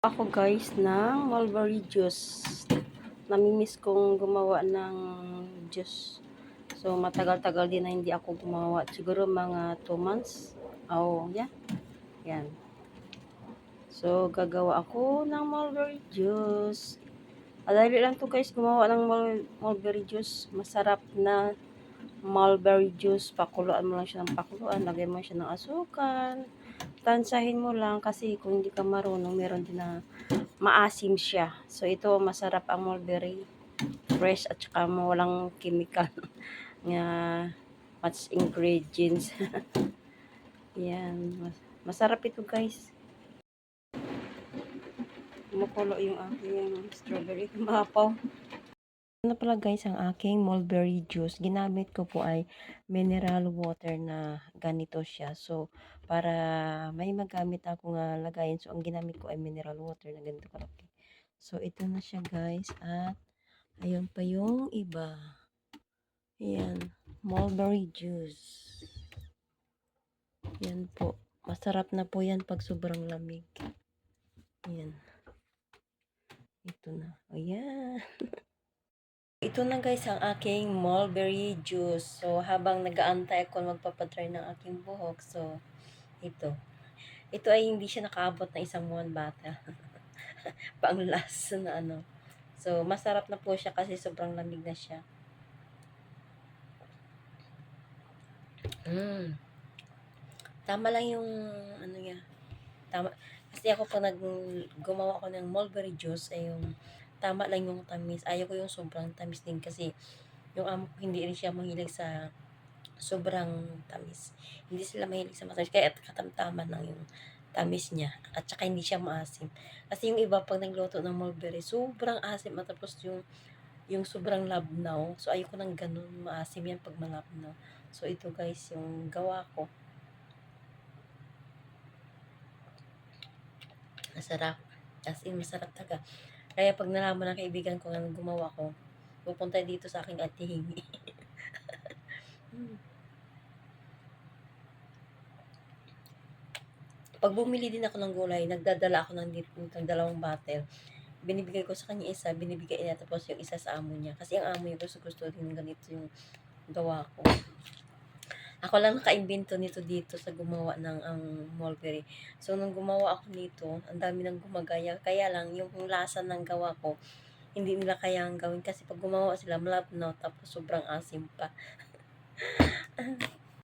Ako guys ng mulberry juice. Namimiss kong gumawa ng juice. So matagal-tagal din na hindi ako gumawa. Siguro mga 2 months. Oh, yeah. Yan. So gagawa ako ng mulberry juice. Madali lang to guys gumawa ng mulberry juice. Masarap na mulberry juice. Pakuluan mo lang siya ng pakuluan. Lagay mo siya ng asukal. Tansahin mo lang kasi kung hindi ka marunong, meron din na maasim siya. So ito masarap ang mulberry, fresh at saka walang chemical nga much ingredients. Yan, masarap ito guys. Kumukulo yung aking strawberry, mapaw. Ano pala guys ang aking mulberry juice. Ginamit ko po ay mineral water na ganito siya. So, para may magamit ako nga lagayin. So, ang ginamit ko ay mineral water na ganito kalaki. So, ito na siya guys. At, ayun pa yung iba. Ayan, mulberry juice. Yan po. Masarap na po yan pag sobrang lamig. Ayan. Ito na. Ayan. Ito na guys ang aking mulberry juice. So, habang nag-aantay ako magpapadry ng aking buhok. So, ito. Ito ay hindi siya nakaabot na isang buwan bata. Pang last na ano. So, masarap na po siya kasi sobrang lamig na siya. Tama lang yung ano niya. Tama. Kasi ako pag gumawa ako ng mulberry juice ay yung tama lang yung tamis. Ayaw ko yung sobrang tamis din kasi yung amo ko hindi rin siya mahilig sa sobrang tamis. Hindi sila mahilig sa matamis. Kaya katamtaman lang yung tamis niya. At saka hindi siya maasim. Kasi yung iba pag nagluto ng mulberry, sobrang asim. At tapos yung sobrang labnaw. So ayoko nang ganun. Maasim yan pag malabnaw. So ito guys, yung gawa ko. Masarap. As in, masarap talaga. Kaya pag nalaman ng kaibigan ko na gumawa ko, pupunta dito sa aking at hihingi. Pag bumili din ako ng gulay, nagdadala ako ng dalawang bottle. Binibigay ko sa kanya isa, binibigay niya tapos yung isa sa amo niya. Kasi ang amo niya gusto din ganito yung gawa ko. Ako lang nakaimbento nito dito sa gumawa ng ang mulberry. So, nung gumawa ako nito, ang dami nang gumagaya. Kaya lang, yung lasa ng gawa ko, hindi nila kayang gawin kasi pag gumawa sila malabnaw tapos sobrang asim pa.